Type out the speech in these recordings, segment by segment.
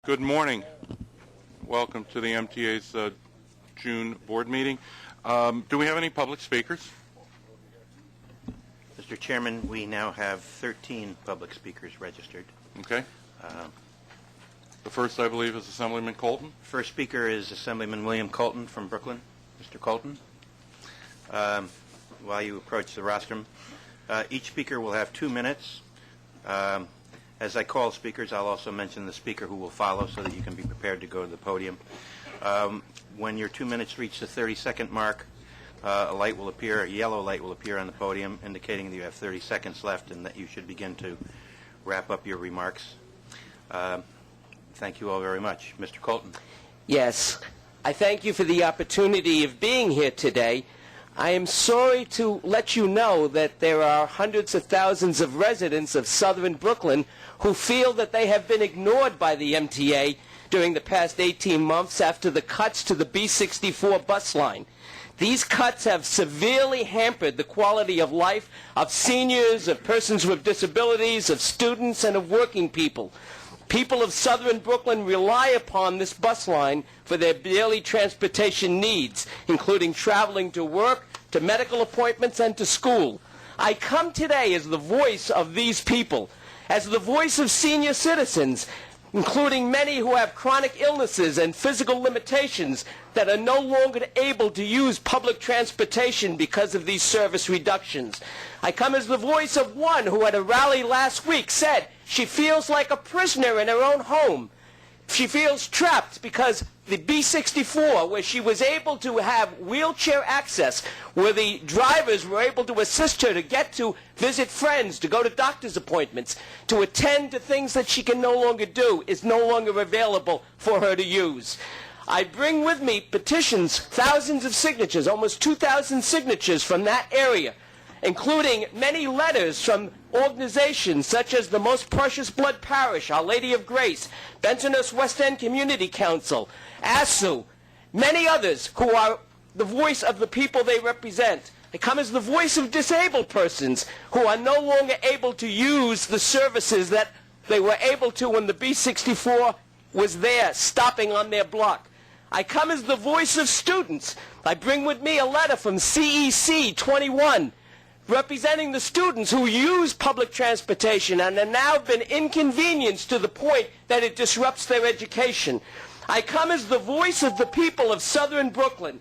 Good morning. Welcome to the MTA's June board meeting. Do we have any public speakers? Mr. Chairman, we now have 13 public speakers registered. Okay. The first, I believe, is Assemblyman Colton. First speaker is Assemblyman William Colton from Brooklyn. Mr. Colton, while you approach the rostrum, each speaker will have 2 minutes. As I call speakers, I'll also mention the speaker who will follow so that you can be prepared to go to the podium. When your 2 minutes reach the 30-second mark, a light will appear, a yellow light will appear on the podium indicating that you have 30 seconds left and that you should begin to wrap up your remarks. Thank you all very much. Mr. Colton. Yes, I thank you for the opportunity of being here today. I am sorry to let you know that there are hundreds of thousands of residents of southern Brooklyn who feel that they have been ignored by the MTA during the past 18 months after the cuts to the B64 bus line. These cuts have severely hampered the quality of life of seniors, of persons with disabilities, of students, and of working people. People of southern Brooklyn rely upon this bus line for their daily transportation needs, including traveling to work, to medical appointments, and to school. I come today as the voice of these people, as the voice of senior citizens, including many who have chronic illnesses and physical limitations that are no longer able to use public transportation because of these service reductions. I come as the voice of one who at a rally last week said she feels like a prisoner in her own home. She feels trapped because the B64, where she was able to have wheelchair access, where the drivers were able to assist her to get to visit friends, to go to doctor's appointments, to attend to things that she can no longer do, is no longer available for her to use. I bring with me petitions, thousands of signatures, almost 2,000 signatures from that area, including many letters from organizations such as the Most Precious Blood Parish, Our Lady of Grace, Bensonhurst West End Community Council, ASU, many others who are the voice of the people they represent. I come as the voice of disabled persons who are no longer able to use the services that they were able to when the B64 was there, stopping on their block. I come as the voice of students. I bring with me a letter from CEC 21, representing the students who use public transportation and have now been inconvenienced to the point that it disrupts their education. I come as the voice of the people of southern Brooklyn,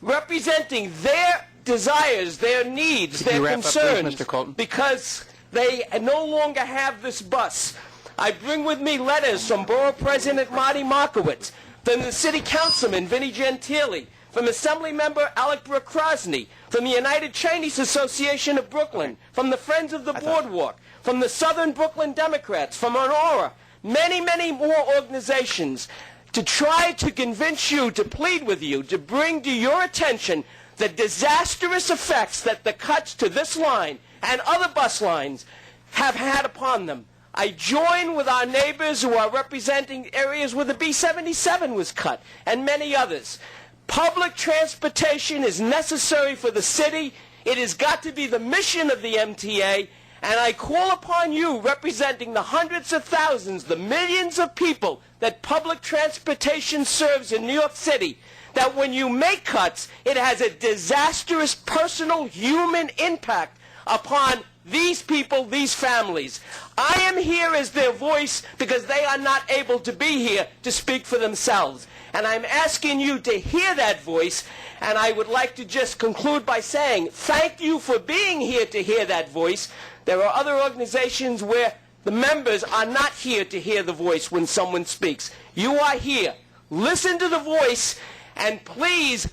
representing their desires, their needs, their concerns, Mr. Colton? Because they no longer have this bus. I bring with me letters from Borough President Marty Markowitz, from the City Councilman Vinnie Gentile, from Assembly Member Alec Brooke-Crosney, from the United Chinese Association of Brooklyn, from the Friends of the Boardwalk, from the Southern Brooklyn Democrats, from Aurora, many, many more organizations, to try to convince you, to plead with you, to bring to your attention the disastrous effects that the cuts to this line and other bus lines have had upon them. I join with our neighbors who are representing areas where the B77 was cut, and many others. Public transportation is necessary for the city. It has got to be the mission of the MTA, and I call upon you, representing the hundreds of thousands, the millions of people that public transportation serves in New York City, that when you make cuts, it has a disastrous personal human impact upon these people, these families. I am here as their voice because they are not able to be here to speak for themselves. And I'm asking you to hear that voice, and I would like to just conclude by saying thank you for being here to hear that voice. There are other organizations where the members are not here to hear the voice when someone speaks. You are here. Listen to the voice, and please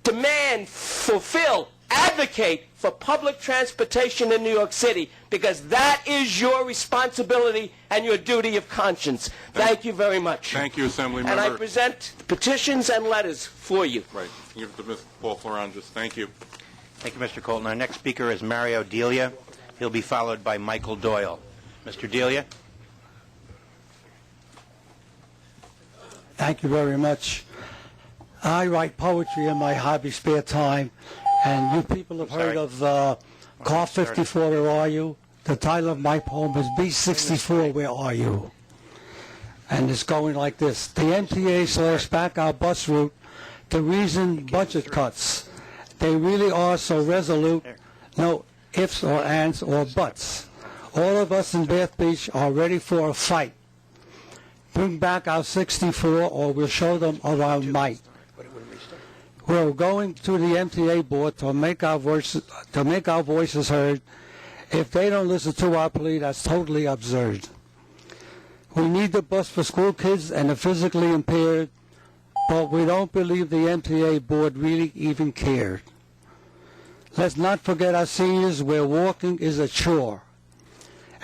demand, fulfill, advocate for public transportation in New York City, because that is your responsibility and your duty of conscience. Thank you very much. Thank you, Assembly Member. And I present petitions and letters for you. Right. Give it to Mr. Paul Florangis. Thank you. Thank you, Mr. Colton. Our next speaker is Mario Delia. He'll be followed by Michael Doyle. Mr. Delia. Thank you very much. I write poetry in my hobby spare time, and you people have heard of Car 54, Where Are You? The title of my poem is B64, Where Are You? and it's going like this. The MTA slashed back our bus route to reason budget cuts. They really are so resolute, no ifs or ands or buts. All of us in Bath Beach are ready for a fight. Bring back our 64 or we'll show them of our might. We're going to the MTA Board to make our voices heard. If they don't listen to our plea, that's totally absurd. We need the bus for school kids and the physically impaired, but we don't believe the MTA Board really even cared. Let's not forget our seniors where walking is a chore,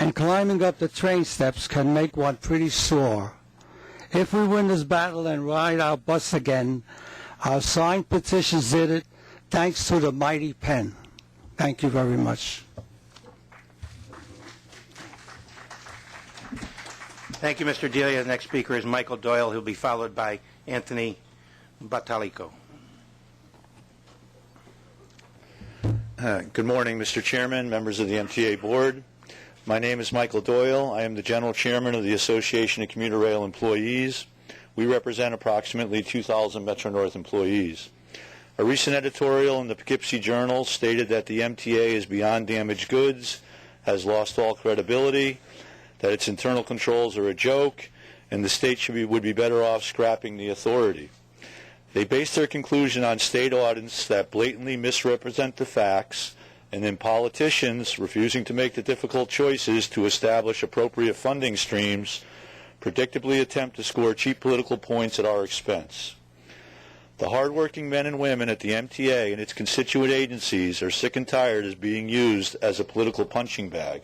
and climbing up the train steps can make one pretty sore. If we win this battle and ride our bus again, our signed petitions did it, thanks to the mighty pen. Thank you very much. Thank you, Mr. Delia. The next speaker is Michael Doyle. He'll be followed by Anthony Batalico. Good morning, Mr. Chairman, members of the MTA Board. My name is Michael Doyle. I am the General Chairman of the Association of Commuter Rail Employees. We represent approximately 2,000 Metro-North employees. A recent editorial in the Poughkeepsie Journal stated that the MTA is beyond damaged goods, has lost all credibility, that its internal controls are a joke, and the state would be better off scrapping the authority. They base their conclusion on state audits that blatantly misrepresent the facts, and then politicians refusing to make the difficult choices to establish appropriate funding streams predictably attempt to score cheap political points at our expense. The hardworking men and women at the MTA and its constituent agencies are sick and tired of being used as a political punching bag.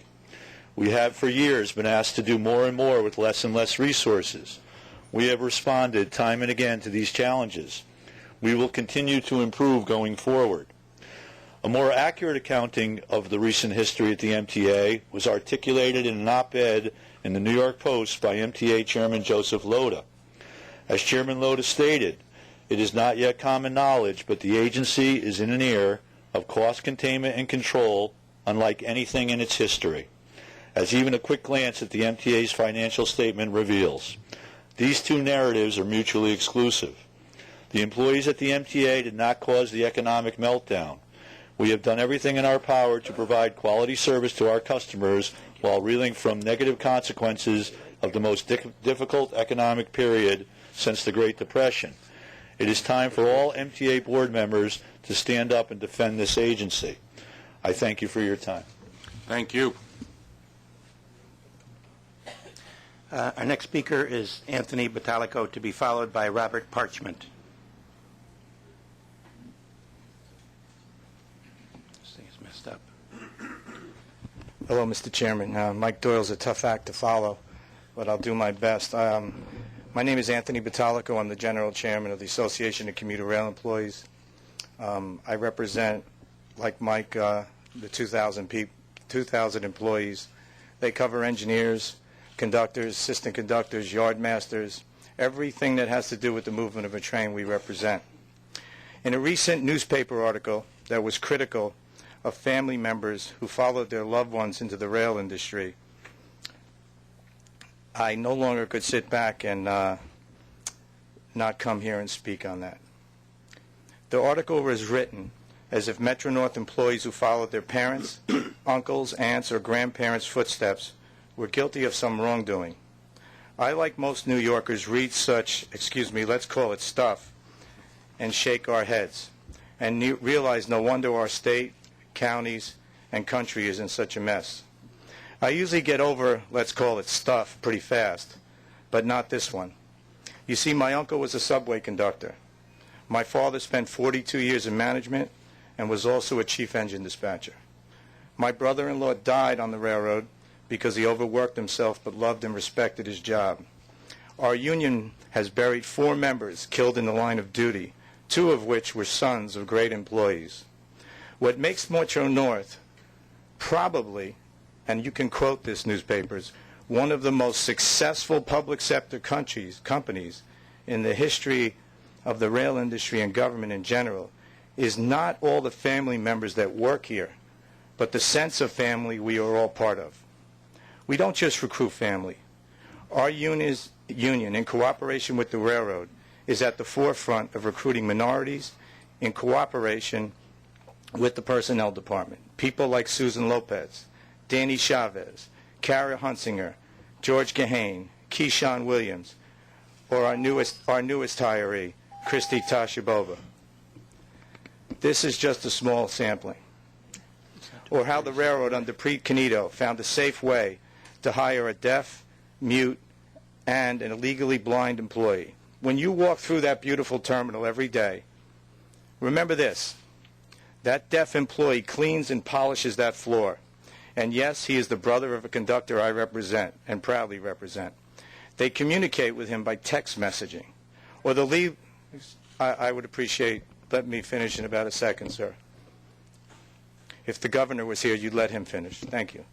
We have for years been asked to do more and more with less and less resources. We have responded time and again to these challenges. We will continue to improve going forward. A more accurate accounting of the recent history at the MTA was articulated in an op-ed in the New York Post by MTA Chairman Joseph Loda. As Chairman Loda stated, it is not yet common knowledge, but the agency is in an era of cost containment and control unlike anything in its history, as even a quick glance at the MTA's financial statement reveals. These two narratives are mutually exclusive. The employees at the MTA did not cause the economic meltdown. We have done everything in our power to provide quality service to our customers while reeling from negative consequences of the most difficult economic period since the Great Depression. It is time for all MTA board members to stand up and defend this agency. I thank you for your time. Thank you. Our next speaker is Anthony Batalico, to be followed by Robert Parchment. This thing is messed up. Hello, Mr. Chairman. Mike Doyle's a tough act to follow, but I'll do my best. My name is Anthony Batalico. I'm the General Chairman of the Association of Commuter Rail Employees. I represent, like Mike, the 2,000 employees. They cover engineers, conductors, assistant conductors, yard masters, everything that has to do with the movement of a train we represent. In a recent newspaper article that was critical of family members who followed their loved ones into the rail industry, I no longer could sit back and not come here and speak on that. The article was written as if Metro-North employees who followed their parents, uncles, aunts, or grandparents' footsteps were guilty of some wrongdoing. I, like most New Yorkers, read such, let's call it stuff, and shake our heads, and realize no wonder our state, counties, and country is in such a mess. I usually get over, let's call it stuff, pretty fast, but not this one. You see, my uncle was a subway conductor. My father spent 42 years in management and was also a chief engine dispatcher. My brother-in-law died on the railroad because he overworked himself but loved and respected his job. Our union has buried 4 members killed in the line of duty, 2 of which were sons of great employees. What makes Metro-North probably, and you can quote this, newspapers, one of the most successful public sector companies in the history of the rail industry and government in general, is not all the family members that work here, but the sense of family we are all part of. We don't just recruit family. Our union Union, in cooperation with the railroad, is at the forefront of recruiting minorities in cooperation with the Personnel Department. People like Susan Lopez, Danny Chavez, Kara Hunsinger, George Gahane, Keyshawn Williams, or our newest hiree, Christy Tashabova. This is just a small sampling. Or how the railroad under Preet Canito found a safe way to hire a deaf, mute, and an illegally blind employee. When you walk through that beautiful terminal every day, remember this: that deaf employee cleans and polishes that floor. And yes, he is the brother of a conductor I represent and proudly represent. They communicate with him by text messaging. Or the leave, I would appreciate, let me finish in about a second, sir. If the governor was here, you'd let him finish. Thank you.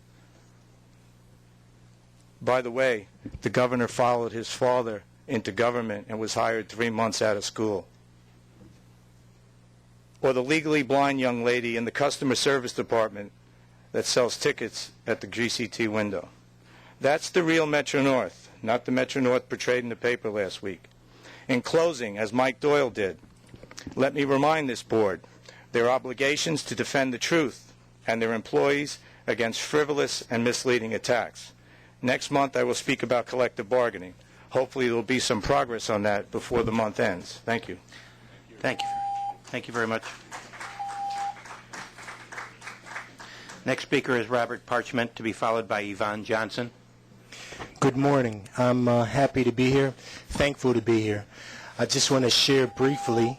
By the way, the governor followed his father into government and was hired 3 months out of school. Or the legally blind young lady in the customer service department that sells tickets at the GCT window. That's the real Metro-North, not the Metro-North portrayed in the paper last week. In closing, as Mike Doyle did, let me remind this board their obligations to defend the truth and their employees against frivolous and misleading attacks. Next month I will speak about collective bargaining. Hopefully there will be some progress on that before the month ends. Thank you. Thank you. Thank you very much. Next speaker is Robert Parchment, to be followed by Yvonne Johnson. Good morning. I'm happy to be here, thankful to be here. I just want to share briefly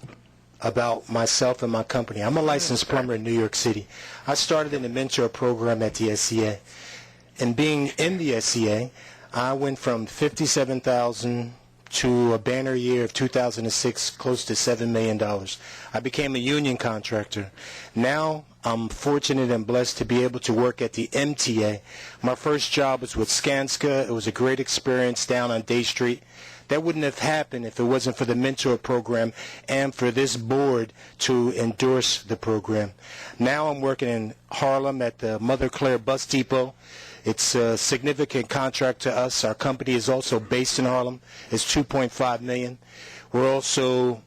about myself and my company. I'm a licensed plumber in New York City. I started in the mentor program at the SCA. And being in the SCA, I went from $57,000 to a banner year of 2006, close to $7 million. I became a union contractor. Now I'm fortunate and blessed to be able to work at the MTA. My first job was with Skanska. It was a great experience down on Day Street. That wouldn't have happened if it wasn't for the mentor program and for this board to endorse the program. Now I'm working in Harlem at the Mother Claire Bus Depot. It's a significant contract to us. Our company is also based in Harlem. It's $2.5 million. We're also,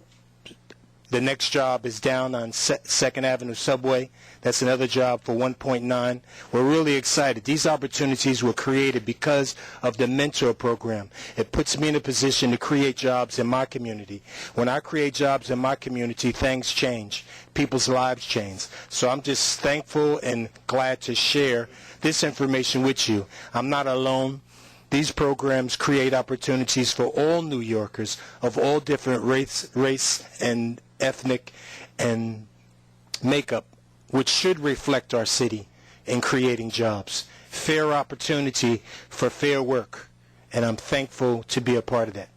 the next job is down on 2nd Avenue Subway. That's another job for $1.9. We're really excited. These opportunities were created because of the mentor program. It puts me in a position to create jobs in my community. When I create jobs in my community, things change. People's lives change. So I'm just thankful and glad to share this information with you. I'm not alone. These programs create opportunities for all New Yorkers of all different race and ethnic and makeup, which should reflect our city in creating jobs. Fair opportunity for fair work, and I'm thankful to be a part of that.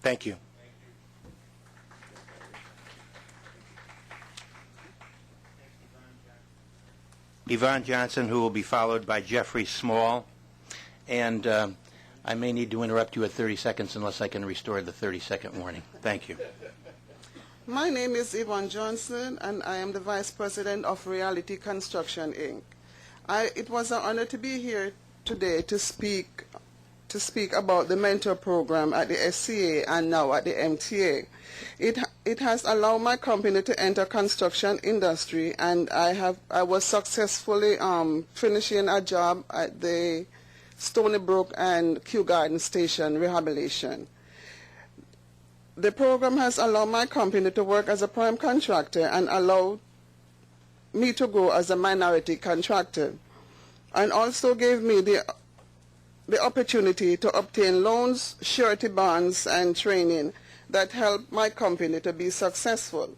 Thank you. Yvonne Johnson, who will be followed by Jeffrey Small. And I may need to interrupt you at 30 seconds unless I can restore the 30-second warning. Thank you. My name is Yvonne Johnson, and I am the Vice President of Reality Construction, Inc. It was an honor to be here today to speak about the mentor program at the SCA and now at the MTA. It has allowed my company to enter construction industry, and I was successfully finishing a job at the Stony Brook and Kew Garden Station rehabilitation. The program has allowed my company to work as a prime contractor and allowed me to go as a minority contractor, and also gave me the opportunity to obtain loans, surety bonds, and training that helped my company to be successful.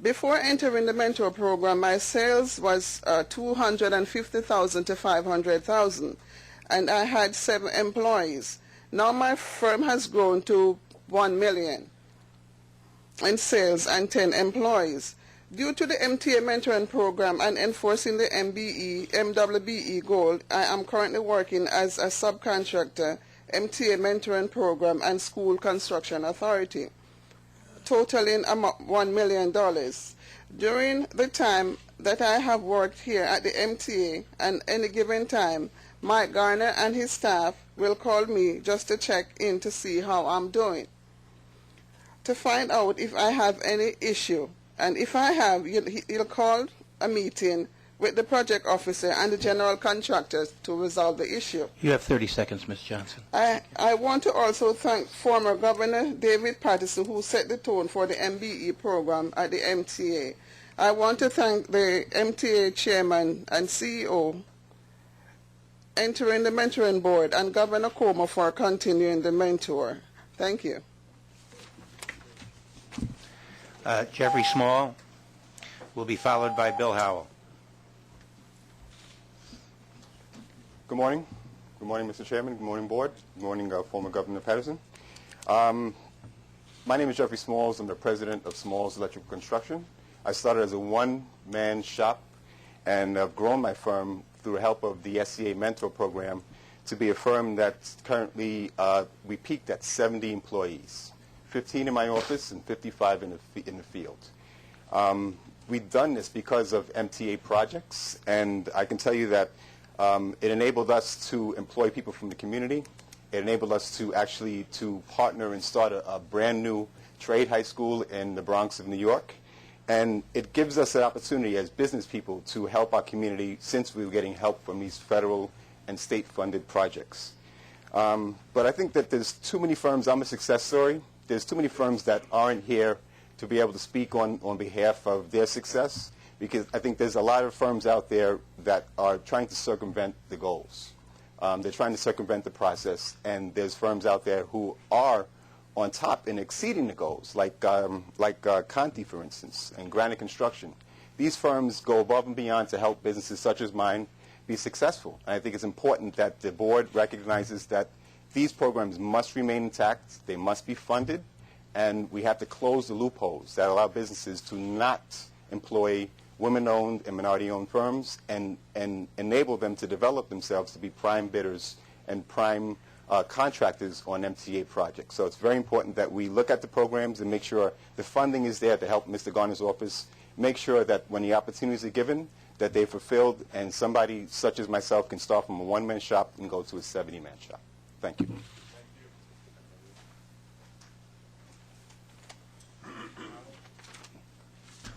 Before entering the mentor program, my sales was $250,000 to $500,000, and I had 7 employees. Now my firm has grown to $1 million in sales and 10 employees. Due to the MTA mentoring program and enforcing the MWBE goal, I am currently working as a subcontractor, MTA mentoring program, and school construction authority, totaling $1 million. During the time that I have worked here at the MTA, and any given time, Mike Garner and his staff will call me just to check in to see how I'm doing, to find out if I have any issue. And if I have, he'll call a meeting with the project officer and the general contractors to resolve the issue. You have 30 seconds, Ms. Johnson. I want to also thank former Governor David Paterson, who set the tone for the MBE program at the MTA. I want to thank the MTA chairman and CEO, entering the mentoring board, and Governor Como for continuing the mentor. Thank you. Jeffrey Small will be followed by Bill Howell. Good morning. Good morning, Mr. Chairman. Good morning, Board. Good morning, former Governor Patterson. My name is Jeffrey Smalls. I'm the president of Smalls Electrical Construction. I started as a one-man shop and have grown my firm through the help of the SCA Mentor Program to be a firm that's currently, we peaked at 70 employees, 15 in my office and 55 in the field. We've done this because of MTA projects, and I can tell you that it enabled us to employ people from the community. It enabled us to actually partner and start a brand new trade high school in the Bronx of New York. And it gives us an opportunity as business people to help our community since we were getting help from these federal and state-funded projects. But I think that there's too many firms. I'm a success story. There's too many firms that aren't here to be able to speak on behalf of their success, because I think there's a lot of firms out there that are trying to circumvent the goals. They're trying to circumvent the process, and there's firms out there who are on top and exceeding the goals, like Conti, for instance, and Granite Construction. These firms go above and beyond to help businesses such as mine be successful. And I think it's important that the board recognizes that these programs must remain intact, they must be funded, and we have to close the loopholes that allow businesses to not employ women-owned and minority-owned firms and enable them to develop themselves to be prime bidders and prime contractors on MTA projects. So it's very important that we look at the programs and make sure the funding is there to help Mr. Garner's office, make sure that when the opportunities are given, that they're fulfilled, and somebody such as myself can start from a one-man shop and go to a 70-man shop. Thank you.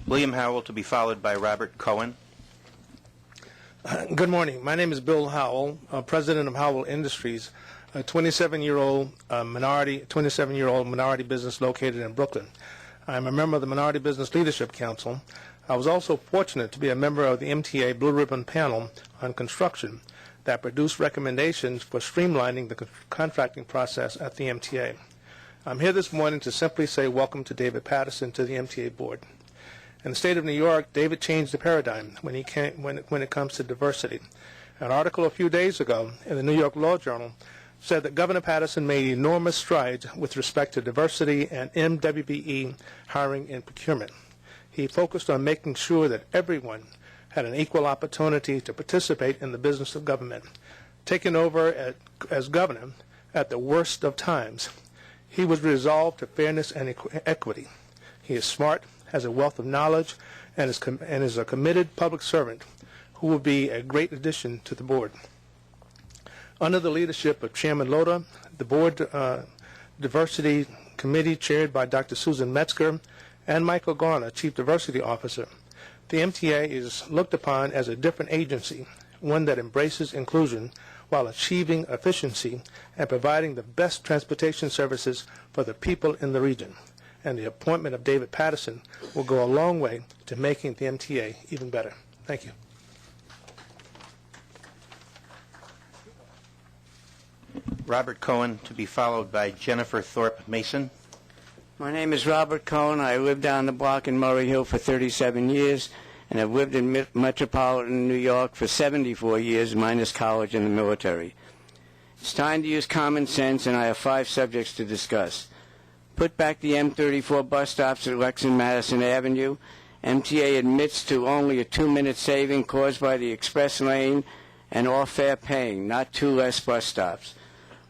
William Howell to be followed by Robert Cohen. Good morning. My name is Bill Howell, president of Howell Industries, a 27-year-old minority business located in Brooklyn. I'm a member of the Minority Business Leadership Council. I was also fortunate to be a member of the MTA Blue Ribbon Panel on Construction that produced recommendations for streamlining the contracting process at the MTA. I'm here this morning to simply say welcome to David Paterson to the MTA Board. In the state of New York, David changed the paradigm when it comes to diversity. An article a few days ago in the New York Law Journal said that Governor Paterson made enormous strides with respect to diversity and MWBE hiring and procurement. He focused on making sure that everyone had an equal opportunity to participate in the business of government. Taking over as governor at the worst of times, he was resolved to fairness and equity. He is smart, has a wealth of knowledge, and is a committed public servant who will be a great addition to the board. Under the leadership of Chairman Loda, the board diversity committee chaired by Dr. Susan Metzger and Michael Garner, Chief Diversity Officer, the MTA is looked upon as a different agency, one that embraces inclusion while achieving efficiency and providing the best transportation services for the people in the region. And the appointment of David Paterson will go a long way to making the MTA even better. Thank you. Robert Cohen to be followed by Jennifer Thorpe Mason. My name is Robert Cohen. I lived down the block in Murray Hill for 37 years, and I've lived in metropolitan New York for 74 years, minus college and the military. It's time to use common sense, and I have 5 subjects to discuss. Put back the M34 bus stops at Lex and Madison Avenue. MTA admits to only a 2-minute saving caused by the express lane and off-fare paying, not 2 less bus stops.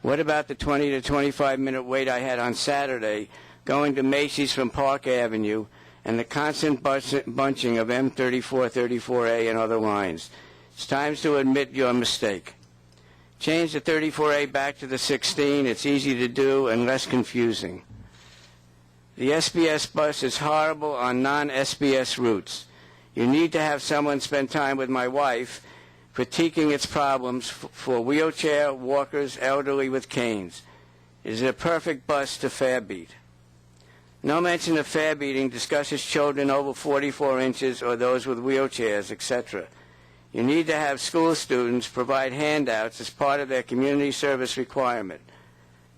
What about the 20 to 25-minute wait I had on Saturday going to Macy's from Park Avenue and the constant bunching of M34, 34A, and other lines? It's time to admit your mistake. Change the 34A back to the 16. It's easy to do and less confusing. The SBS bus is horrible on non-SBS routes. You need to have someone spend time with my wife critiquing its problems for wheelchair, walkers, elderly with canes. Is it a perfect bus to fare beat? No mention of fare beating discusses children over 44 inches or those with wheelchairs, etc. You need to have school students provide handouts as part of their community service requirement.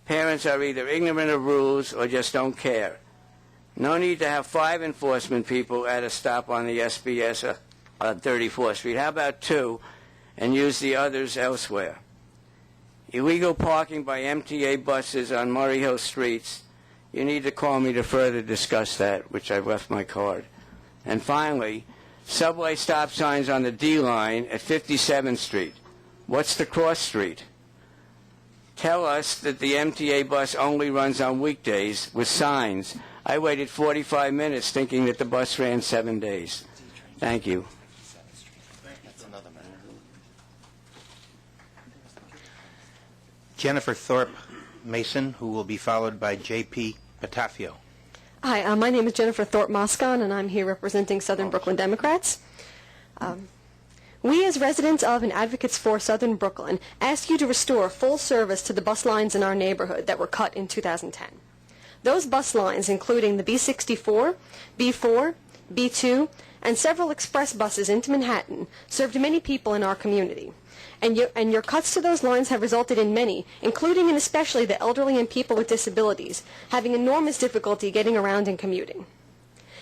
Parents are either ignorant of rules or just don't care. No need to have 5 enforcement people at a stop on the SBS on 34th Street. How about 2 and use the others elsewhere? Illegal parking by MTA buses on Murray Hill streets. You need to call me to further discuss that, which I've left my card. And finally, subway stop signs on the D line at 57th Street. What's the cross street? Tell us that the MTA bus only runs on weekdays with signs. I waited 45 minutes thinking that the bus ran 7 days. Thank you. Jennifer Thorpe Mason, who will be followed by J.P. Patafio. Hi, my name is Jennifer Thorpe Moscon, and I'm here representing Southern Brooklyn Democrats. We, as residents of and advocates for Southern Brooklyn, ask you to restore full service to the bus lines in our neighborhood that were cut in 2010. Those bus lines, including the B64, B4, B2, and several express buses into Manhattan, served many people in our community. And your cuts to those lines have resulted in many, including and especially the elderly and people with disabilities, having enormous difficulty getting around and commuting.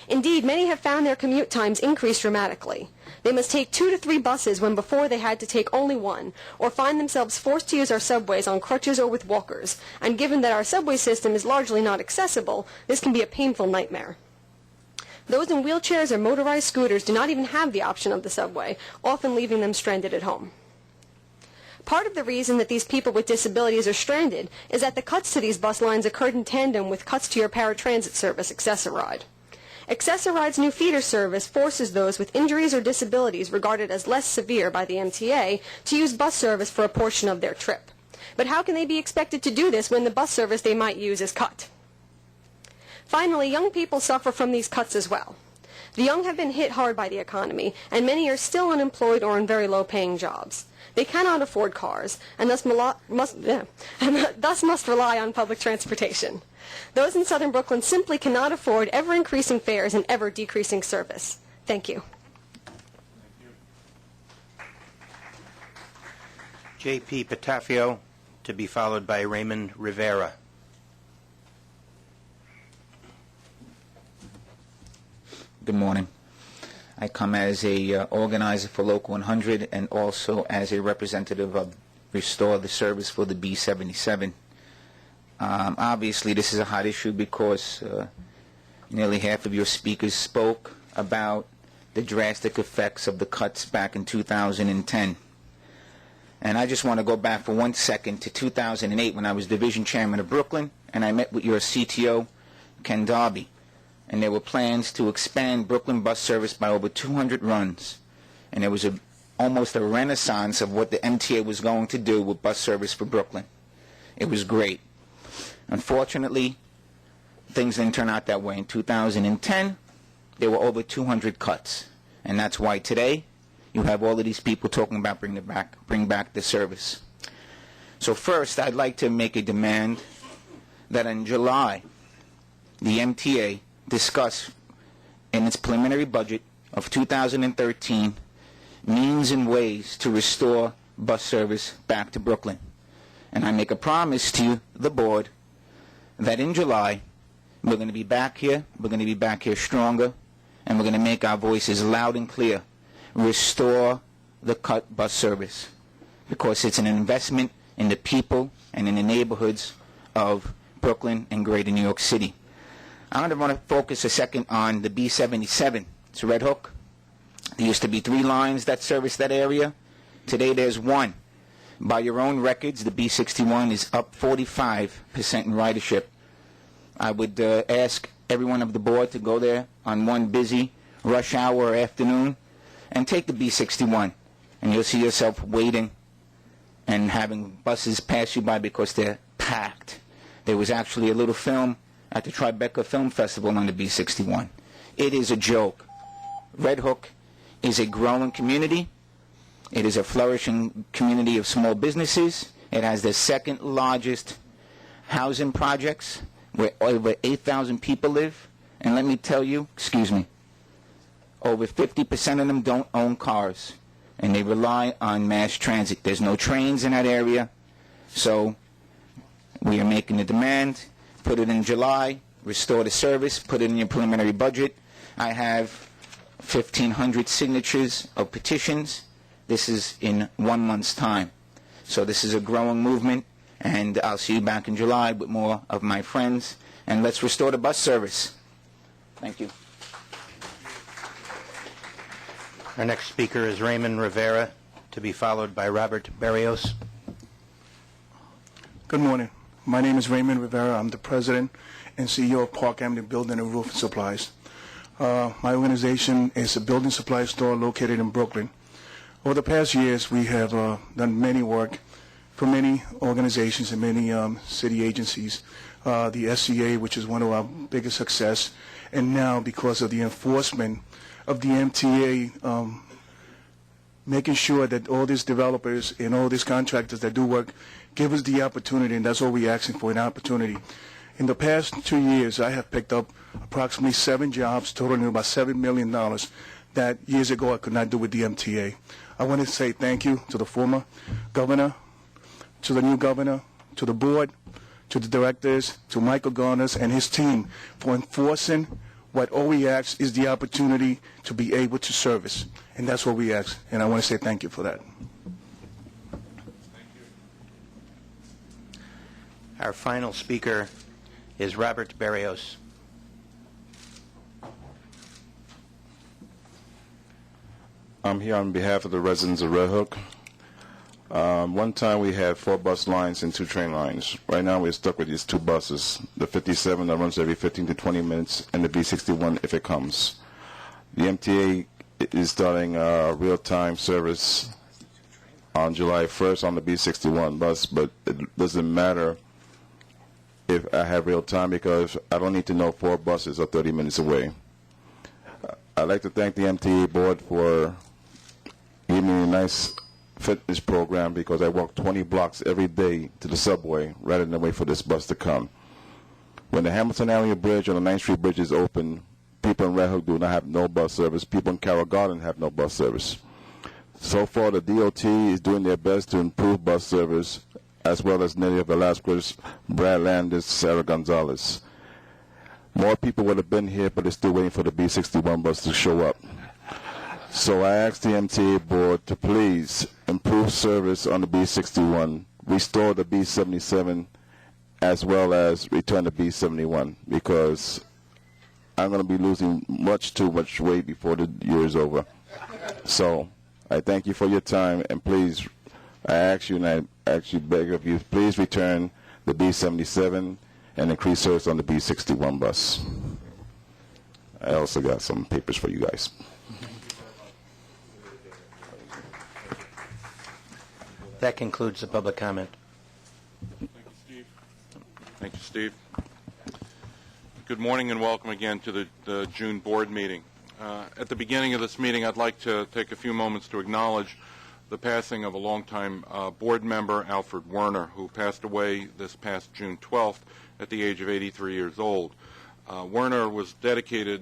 Indeed, many have found their commute times increase dramatically. They must take 2 to 3 buses when before they had to take only 1, or find themselves forced to use our subways on crutches or with walkers. And given that our subway system is largely not accessible, this can be a painful nightmare. Those in wheelchairs or motorized scooters do not even have the option of the subway, often leaving them stranded at home. Part of the reason that these people with disabilities are stranded is that the cuts to these bus lines occurred in tandem with cuts to your paratransit service, Access-A-Ride. Access-A-Ride's new feeder service forces those with injuries or disabilities regarded as less severe by the MTA to use bus service for a portion of their trip. But how can they be expected to do this when the bus service they might use is cut? Finally, young people suffer from these cuts as well. The young have been hit hard by the economy, and many are still unemployed or in very low-paying jobs. They cannot afford cars, and thus must rely on public transportation. Those in Southern Brooklyn simply cannot afford ever-increasing fares and ever-decreasing service. Thank you. J.P. Patafio, to be followed by Raymond Rivera. Good morning. I come as a organizer for Local 100 and also as a representative of Restore the Service for the B77. Obviously, this is a hot issue because nearly half of your speakers spoke about the drastic effects of the cuts back in 2010. And I just want to go back for 1 second to 2008 when I was division chairman of Brooklyn, and I met with your CTO, Ken Darby. And there were plans to expand Brooklyn bus service by over 200 runs. And there was almost a renaissance of what the MTA was going to do with bus service for Brooklyn. It was great. Unfortunately, things didn't turn out that way. In 2010, there were over 200 cuts. And that's why today you have all of these people talking about bring back the service. So first, I'd like to make a demand that in July, the MTA discuss in its preliminary budget of 2013 means and ways to restore bus service back to Brooklyn. And I make a promise to you, the board, that in July we're going to be back here, we're going to be back here stronger, and we're going to make our voices loud and clear. Restore the cut bus service, because it's an investment in the people and in the neighborhoods of Brooklyn and greater New York City. I want to focus a second on the B77. It's a Red Hook. There used to be 3 lines that service that area. Today there's 1. By your own records, the B61 is up 45% in ridership. I would ask everyone of the board to go there on one busy rush hour or afternoon and take the B61, and you'll see yourself waiting and having buses pass you by because they're packed. There was actually a little film at the Tribeca Film Festival on the B61. It is a joke. Red Hook is a growing community. It is a flourishing community of small businesses. It has the second largest housing projects where over 8,000 people live. And let me tell you, over 50% of them don't own cars, and they rely on mass transit. There's no trains in that area, so we are making the demand. Put it in July, restore the service, put it in your preliminary budget. I have 1,500 signatures of petitions. This is in 1 month's time. So this is a growing movement, and I'll see you back in July with more of my friends, and let's restore the bus service. Thank you. Our next speaker is Raymond Rivera, to be followed by Robert Barrios. Good morning. My name is Raymond Rivera. I'm the president and CEO of Park Avenue Building and Roofing Supplies. My organization is a building supply store located in Brooklyn. Over the past years, we have done many work for many organizations and many city agencies. The SCA, which is one of our biggest success, and now because of the enforcement of the MTA, making sure that all these developers and all these contractors that do work give us the opportunity, and that's what we're asking for, an opportunity. In the past 2 years, I have picked up approximately 7 jobs totaling about $7 million that years ago I could not do with the MTA. I want to say thank you to the former governor, to the new governor, to the board, to the directors, to Michael Garners and his team for enforcing what all we ask is the opportunity to be able to service. And that's what we ask. And I want to say thank you for that. Our final speaker is Robert Barrios. I'm here on behalf of the residents of Red Hook. One time we had 4 bus lines and 2 train lines. Right now we're stuck with these 2 buses, the 57 that runs every 15 to 20 minutes and the B61 if it comes. The MTA is starting real-time service on July 1st on the B61 bus, but it doesn't matter if I have real time because I don't need to know 4 buses are 30 minutes away. I'd like to thank the MTA Board for giving me a nice fitness program because I walk 20 blocks every day to the subway rather than wait for this bus to come. When the Hamilton Avenue Bridge or the 9th Street Bridge is open, people in Red Hook do not have no bus service. People in Carroll Garden have no bus service. So far, the DOT is doing their best to improve bus service, as well as Nelly Velasquez, Brad Landis, Sarah Gonzalez. More people would have been here, but they're still waiting for the B61 bus to show up. So I asked the MTA Board to please improve service on the B61, restore the B77, as well as return the B71, because I'm going to be losing much too much weight before the year is over. So I thank you for your time, and please, I ask you, and I actually beg of you, please return the B77 and increase service on the B61 bus. I also got some papers for you guys. That concludes the public comment. Thank you, Steve. Thank you, Steve. Good morning and welcome again to the June board meeting. At the beginning of this meeting, I'd like to take a few moments to acknowledge the passing of a longtime board member, Alfred Werner, who passed away this past June 12th at the age of 83 years old. Werner was dedicated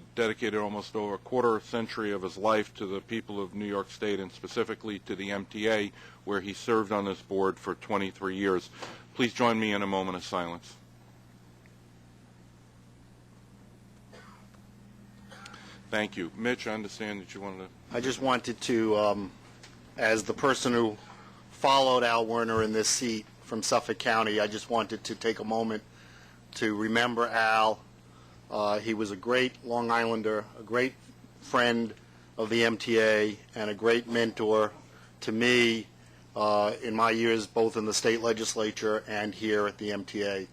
almost over a quarter century of his life to the people of New York State and specifically to the MTA, where he served on this board for 23 years. Please join me in a moment of silence. Thank you. Mitch, I understand that you wanted to... I just wanted to, as the person who followed Al Werner in this seat from Suffolk County, I just wanted to take a moment to remember Al. He was a great Long Islander, a great friend of the MTA, and a great mentor to me in my years both in the state legislature and here at the MTA.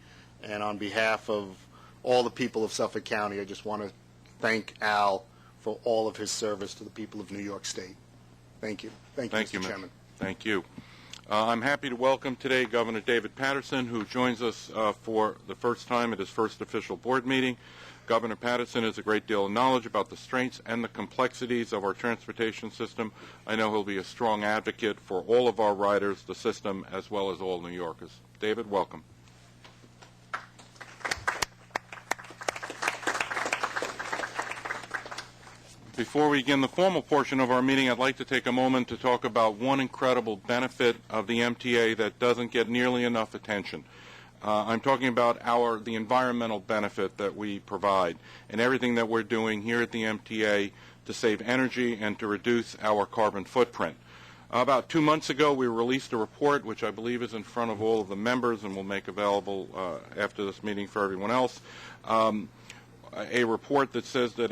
And on behalf of all the people of Suffolk County, I just want to thank Al for all of his service to the people of New York State. Thank you. Thank you, Mr. Chairman. Thank you. I'm happy to welcome today Governor David Patterson, who joins us for the first time at his first official board meeting. Governor Patterson has a great deal of knowledge about the strengths and the complexities of our transportation system. I know he'll be a strong advocate for all of our riders, the system, as well as all New Yorkers. David, welcome. Before we begin the formal portion of our meeting, I'd like to take a moment to talk about one incredible benefit of the MTA that doesn't get nearly enough attention. I'm talking about the environmental benefit that we provide and everything that we're doing here at the MTA to save energy and to reduce our carbon footprint. About 2 months ago, we released a report, which I believe is in front of all of the members and will make available after this meeting for everyone else, a report that says that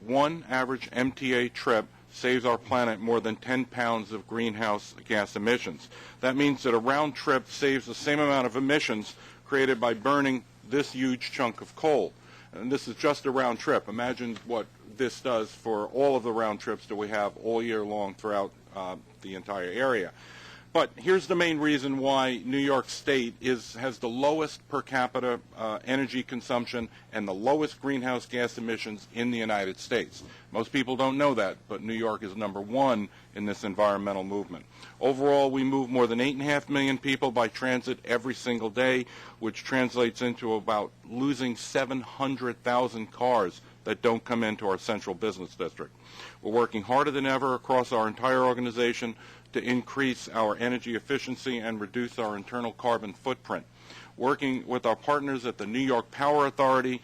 one average MTA trip saves our planet more than 10 pounds of greenhouse gas emissions. That means that a round trip saves the same amount of emissions created by burning this huge chunk of coal. And this is just a round trip. Imagine what this does for all of the round trips that we have all year long throughout the entire area. But here's the main reason why New York State has the lowest per capita energy consumption and the lowest greenhouse gas emissions in the United States. Most people don't know that, but New York is #1 in this environmental movement. Overall, we move more than 8.5 million people by transit every single day, which translates into about losing 700,000 cars that don't come into our central business district. We're working harder than ever across our entire organization to increase our energy efficiency and reduce our internal carbon footprint. Working with our partners at the New York Power Authority,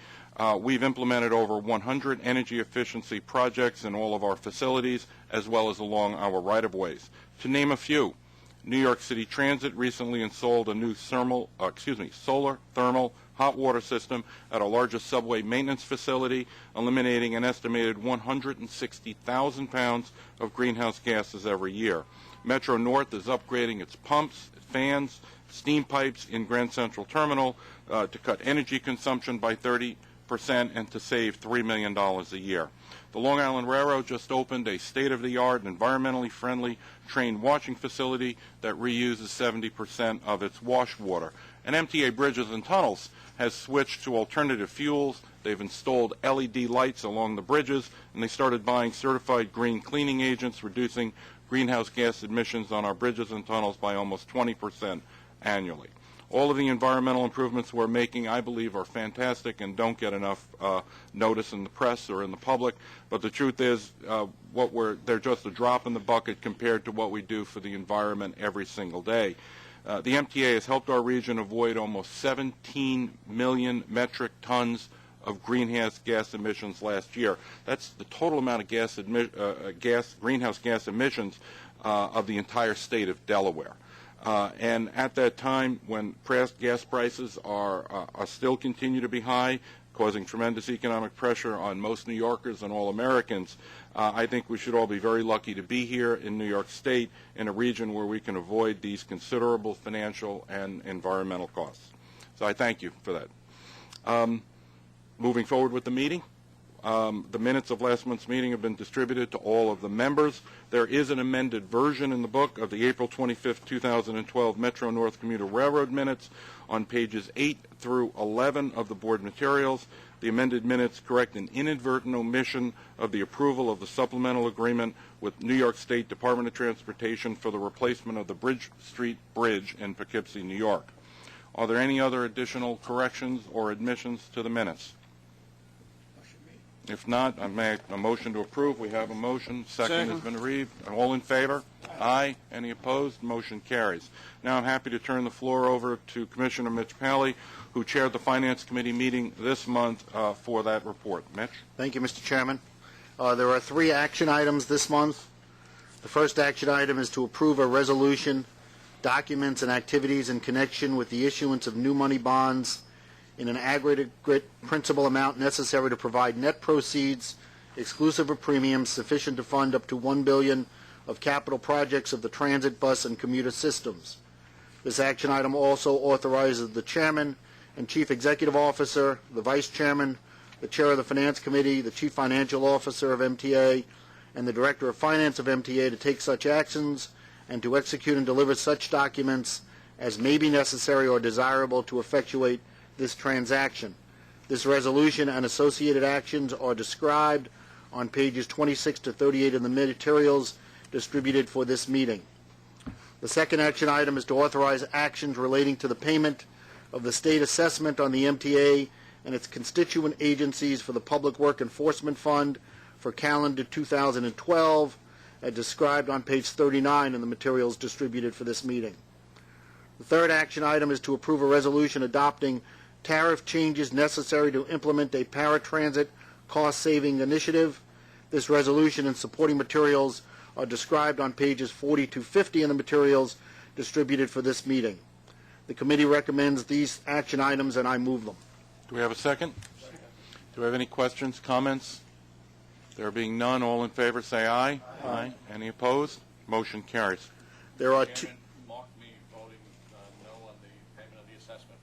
we've implemented over 100 energy efficiency projects in all of our facilities, as well as along our right-of-ways. To name a few, New York City Transit recently installed a new solar thermal hot water system at our largest subway maintenance facility, eliminating an estimated 160,000 pounds of greenhouse gases every year. Metro North is upgrading its pumps, fans, steam pipes in Grand Central Terminal to cut energy consumption by 30% and to save $3 million a year. The Long Island Railroad just opened a state-of-the-art, environmentally friendly train washing facility that reuses 70% of its wash water. And MTA Bridges and Tunnels has switched to alternative fuels. They've installed LED lights along the bridges, and they started buying certified green cleaning agents, reducing greenhouse gas emissions on our bridges and tunnels by almost 20% annually. All of the environmental improvements we're making, I believe, are fantastic and don't get enough notice in the press or in the public. But the truth is, they're just a drop in the bucket compared to what we do for the environment every single day. The MTA has helped our region avoid almost 17 million metric tons of greenhouse gas emissions last year. That's the total amount of greenhouse gas emissions of the entire state of Delaware. And at that time, when gas prices are still continue to be high, causing tremendous economic pressure on most New Yorkers and all Americans, I think we should all be very lucky to be here in New York State in a region where we can avoid these considerable financial and environmental costs. So I thank you for that. Moving forward with the meeting, the minutes of last month's meeting have been distributed to all of the members. There is an amended version in the book of the April 25, 2012 Metro North Commuter Railroad minutes on pages 8 through 11 of the board materials. The amended minutes correct an inadvertent omission of the approval of the supplemental agreement with New York State Department of Transportation for the replacement of the Bridge Street Bridge in Poughkeepsie, New York. Are there any other additional corrections or admissions to the minutes? If not, I make a motion to approve. We have a motion. Second has been read. All in favor? Aye. Any opposed? Motion carries. Now I'm happy to turn the floor over to Commissioner Mitch Pally, who chaired the Finance Committee meeting this month for that report. Mitch? Thank you, Mr. Chairman. There are 3 action items this month. The first action item is to approve a resolution, documents, and activities in connection with the issuance of new money bonds in an aggregate principal amount necessary to provide net proceeds, exclusive of premiums, sufficient to fund up to $1 billion of capital projects of the transit, bus, and commuter systems. This action item also authorizes the Chairman and Chief Executive Officer, the Vice Chairman, the Chair of the Finance Committee, the Chief Financial Officer of MTA, and the Director of Finance of MTA to take such actions and to execute and deliver such documents as may be necessary or desirable to effectuate this transaction. This resolution and associated actions are described on pages 26 to 38 of the materials distributed for this meeting. The second action item is to authorize actions relating to the payment of the state assessment on the MTA and its constituent agencies for the Public Work Enforcement Fund for calendar 2012, as described on page 39 in the materials distributed for this meeting. The third action item is to approve a resolution adopting tariff changes necessary to implement a paratransit cost-saving initiative. This resolution and supporting materials are described on pages 40 to 50 in the materials distributed for this meeting. The committee recommends these action items, and I move them. Do we have a second? Do we have any questions, comments? There being none, all in favor say aye. Aye. Any opposed? Motion carries. There are two. Mark me voting no on the payment of the assessment.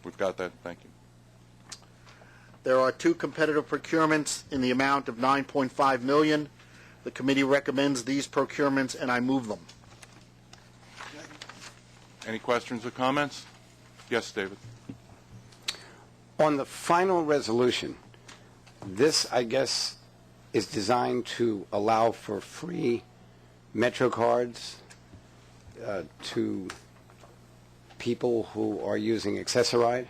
We've got that. Thank you. There are two competitive procurements in the amount of $9.5 million. The committee recommends these procurements, and I move them. Any questions or comments? Yes, David. On the final resolution, this, I guess, is designed to allow for free Metro cards to people who are using Accessoride?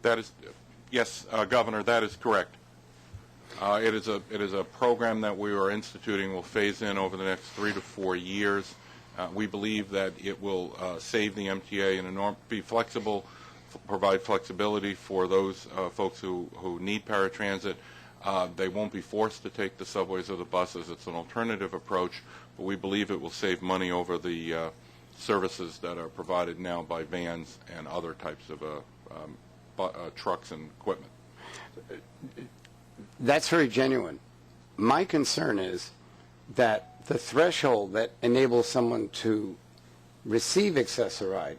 That is, yes, Governor, that is correct. It is a program that we are instituting. Will phase in over the next 3 to 4 years. We believe that it will save the MTA and be flexible, provide flexibility for those folks who need paratransit. They won't be forced to take the subways or the buses. It's an alternative approach, but we believe it will save money over the services that are provided now by vans and other types of trucks and equipment. That's very genuine. My concern is that the threshold that enables someone to receive Accessoride,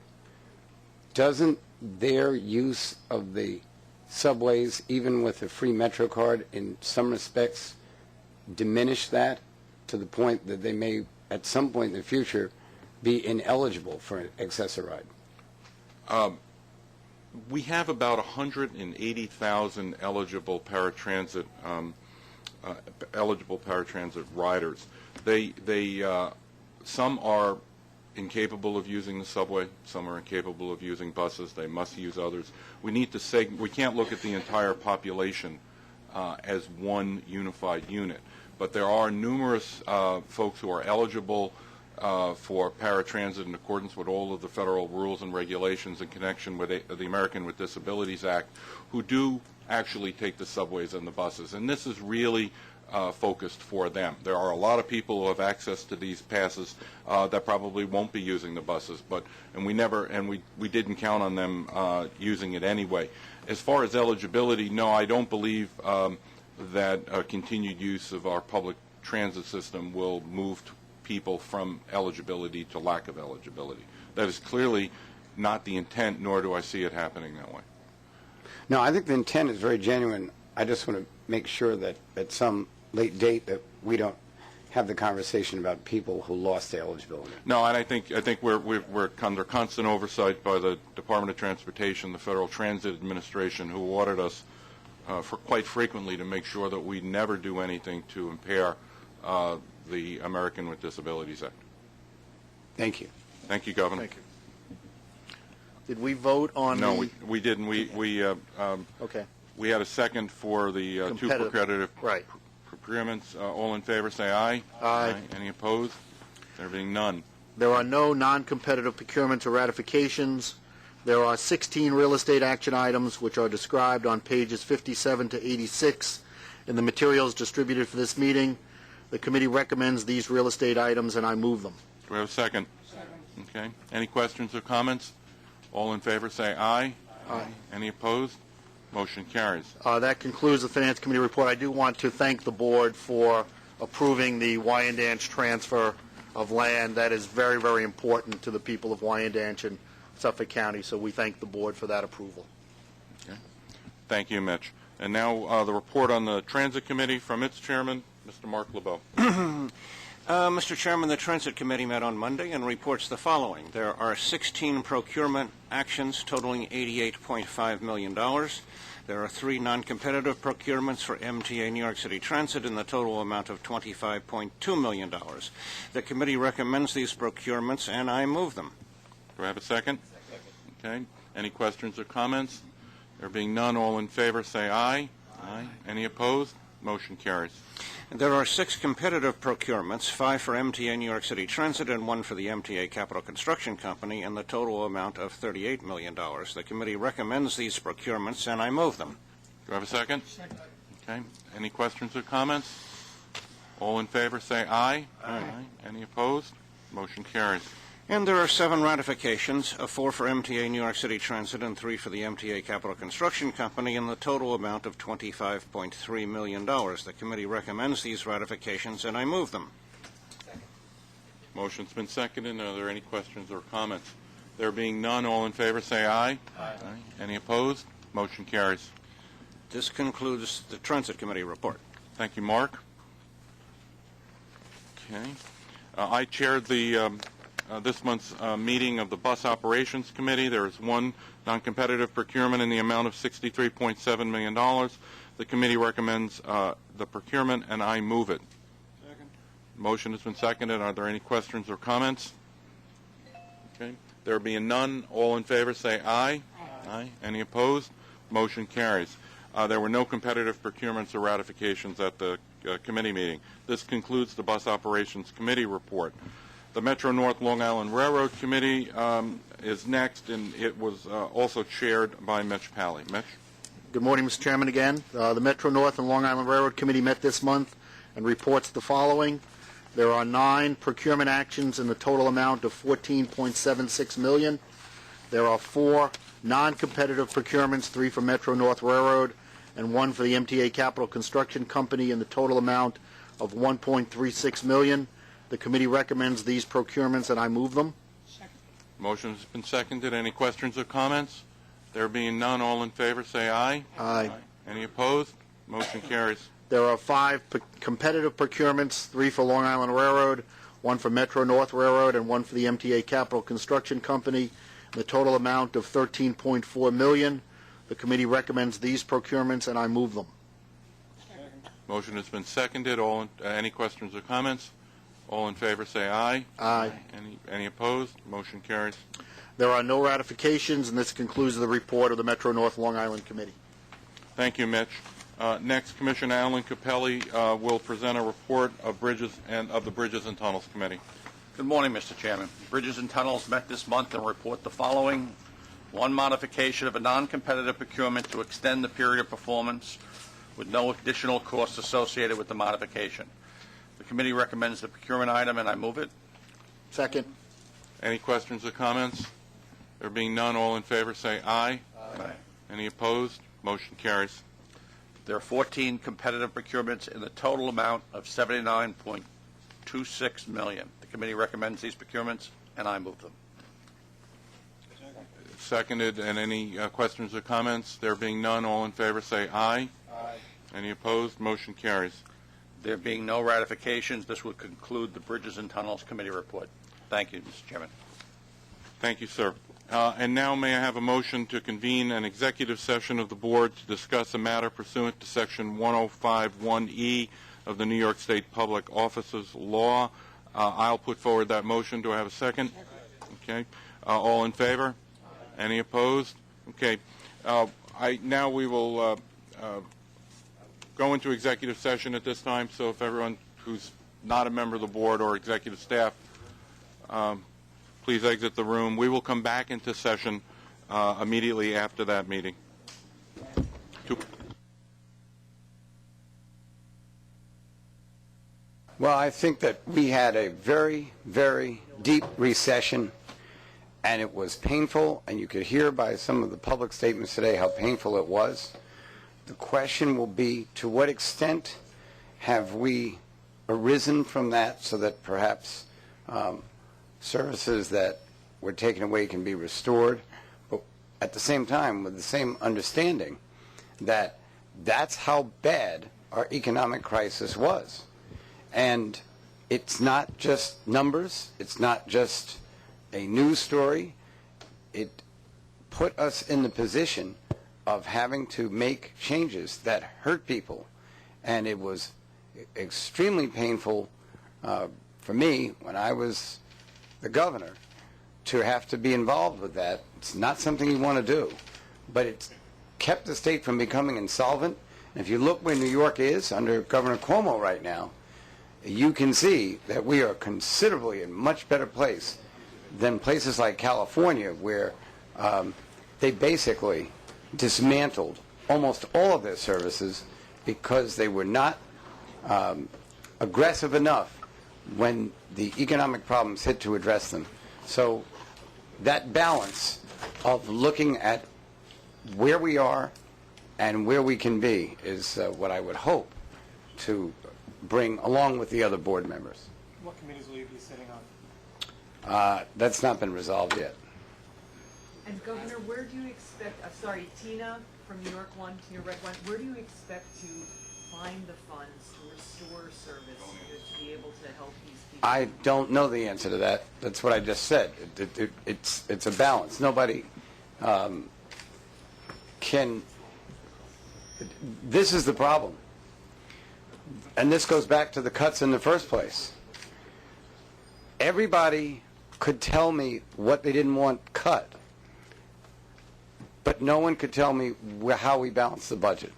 doesn't their use of the subways, even with a free Metro card, in some respects diminish that to the point that they may, at some point in the future, be ineligible for Accessoride? We have about 180,000 eligible paratransit riders. Some are incapable of using the subway. Some are incapable of using buses. They must use others. We need to we can't look at the entire population as one unified unit. But there are numerous folks who are eligible for paratransit in accordance with all of the federal rules and regulations in connection with the American with Disabilities Act, who do actually take the subways and the buses. And this is really focused for them. There are a lot of people who have access to these passes that probably won't be using the buses, and we didn't count on them using it anyway. As far as eligibility, no, I don't believe that continued use of our public transit system will move people from eligibility to lack of eligibility. That is clearly not the intent, nor do I see it happening that way. No, I think the intent is very genuine. I just want to make sure that at some late date that we don't have the conversation about people who lost their eligibility. No, and I think we're under constant oversight by the Department of Transportation, the Federal Transit Administration, who audit us for quite frequently to make sure that we never do anything to impair the American with Disabilities Act. Thank you. Thank you, Governor. Thank you. Did we vote on No, we didn't. Okay. We had a second for the two competitive procurements. All in favor, say aye. Aye. Any opposed? There being none. There are no non-competitive procurements or ratifications. There are 16 real estate action items which are described on pages 57 to 86 in the materials distributed for this meeting. The committee recommends these real estate items, and I move them. Do we have a second? Second. Okay. Any questions or comments? All in favor say aye. Aye. Any opposed? Motion carries. That concludes the Finance Committee report. I do want to thank the board for approving the Wyandanch transfer of land. That is very, very important to the people of Wyandanch and Suffolk County, so we thank the board for that approval. Okay. Thank you, Mitch. And now the report on the Transit Committee from its chairman, Mr. Mark LeBeau. Mr. Chairman, the Transit Committee met on Monday and reports the following. There are 16 procurement actions totaling $88.5 million. There are 3 non-competitive procurements for MTA New York City Transit in the total amount of $25.2 million. The committee recommends these procurements, and I move them. Do I have a second? Okay. Any questions or comments? There being none, all in favor say aye. Aye. Any opposed? Motion carries. There are 6 competitive procurements, 5 for MTA New York City Transit and 1 for the MTA Capital Construction Company, in the total amount of $38 million. The committee recommends these procurements, and I move them. Do I have a second? Second. Okay. Any questions or comments? All in favor say aye. Aye. Any opposed? Motion carries. And there are 7 ratifications, 4 for MTA New York City Transit and 3 for the MTA Capital Construction Company, in the total amount of $25.3 million. The committee recommends these ratifications, and I move them. Motion's been seconded. Are there any questions or comments? There being none, all in favor say aye. Aye. Any opposed? Motion carries. This concludes the Transit Committee report. Thank you, Mark. Okay. I chaired the this month's meeting of the Bus Operations Committee. There is 1 non-competitive procurement in the amount of $63.7 million. The committee recommends the procurement, and I move it. Second. Motion has been seconded. Are there any questions or comments? Okay. There being none, all in favor say aye. Aye. Any opposed? Motion carries. There were no competitive procurements or ratifications at the committee meeting. This concludes the Bus Operations Committee report. The Metro-North Long Island Railroad Committee is next, and it was also chaired by Mitch Pally. Mitch? Good morning, Mr. Chairman, again. The Metro-North and Long Island Railroad Committee met this month and reports the following. There are 9 procurement actions in the total amount of $14.76 million. There are 4 non-competitive procurements, 3 for Metro-North Railroad and 1 for the MTA Capital Construction Company, in the total amount of $1.36 million. The committee recommends these procurements, and I move them. Second. Motion has been seconded. Any questions or comments? There being none, all in favor say aye. Aye. Any opposed? Motion carries. There are 5 competitive procurements, 3 for Long Island Railroad, 1 for Metro-North Railroad, and 1 for the MTA Capital Construction Company, in the total amount of $13.4 million. The committee recommends these procurements, and I move them. Second. Motion has been seconded. Any questions or comments? All in favor say aye. Aye. Any opposed? Motion carries. There are no ratifications, and this concludes the report of the Metro-North Long Island Committee. Thank you, Mitch. Next, Commissioner Alan Capelli will present a report of the Bridges and Tunnels Committee. Good morning, Mr. Chairman. Bridges and Tunnels met this month and report the following. 1 modification of a non-competitive procurement to extend the period of performance with no additional costs associated with the modification. The committee recommends the procurement item, and I move it. Second. Any questions or comments? There being none, all in favor say aye. Aye. Any opposed? Motion carries. There are 14 competitive procurements in the total amount of $79.26 million. The committee recommends these procurements, and I move them. Seconded. And any questions or comments? There being none, all in favor say aye. Aye. Any opposed? Motion carries. There being no ratifications, this will conclude the Bridges and Tunnels Committee report. Thank you, Mr. Chairman. Thank you, sir. And now may I have a motion to convene an executive session of the board to discuss a matter pursuant to Section 1051E of the New York State Public Offices Law. I'll put forward that motion. Do I have a second? Okay. All in favor? Any opposed? Okay. Now we will go into executive session at this time, so if everyone who's not a member of the board or executive staff, please exit the room. We will come back into session immediately after that meeting. Well, I think that we had a very, very deep recession, and it was painful, and you could hear by some of the public statements today how painful it was. The question will be, to what extent have we arisen from that so that perhaps services that were taken away can be restored, but at the same time with the same understanding that that's how bad our economic crisis was. And it's not just numbers, it's not just a news story. It put us in the position of having to make changes that hurt people, and it was extremely painful for me when I was the governor to have to be involved with that. It's not something you want to do, but it's kept the state from becoming insolvent. And if you look where New York is under Governor Cuomo right now, you can see that we are considerably in a much better place than places like California, where they basically dismantled almost all of their services because they were not aggressive enough when the economic problems hit to address them. So that balance of looking at where we are and where we can be is what I would hope to bring along with the other board members. What committees will you be sitting on? That's not been resolved yet. And Governor, where do you expect, Tina from New York 1, Tina Red 1, where do you expect to find the funds to restore service to be able to help these people? I don't know the answer to that. That's what I just said. It's a balance. Nobody can... This is the problem. And this goes back to the cuts in the first place. Everybody could tell me what they didn't want cut, but no one could tell me how we balance the budget.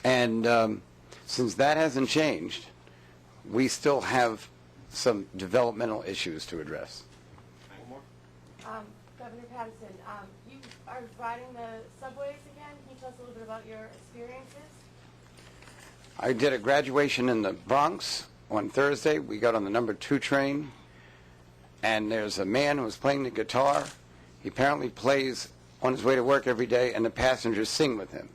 And since that hasn't changed, we still have some developmental issues to address. Governor Patterson, you are riding the subways again. Can you tell us a little bit about your experiences? I did a graduation in the Bronx on Thursday. We got on the number 2 train, and there's a man who was playing the guitar. He apparently plays on his way to work every day, and the passengers sing with him.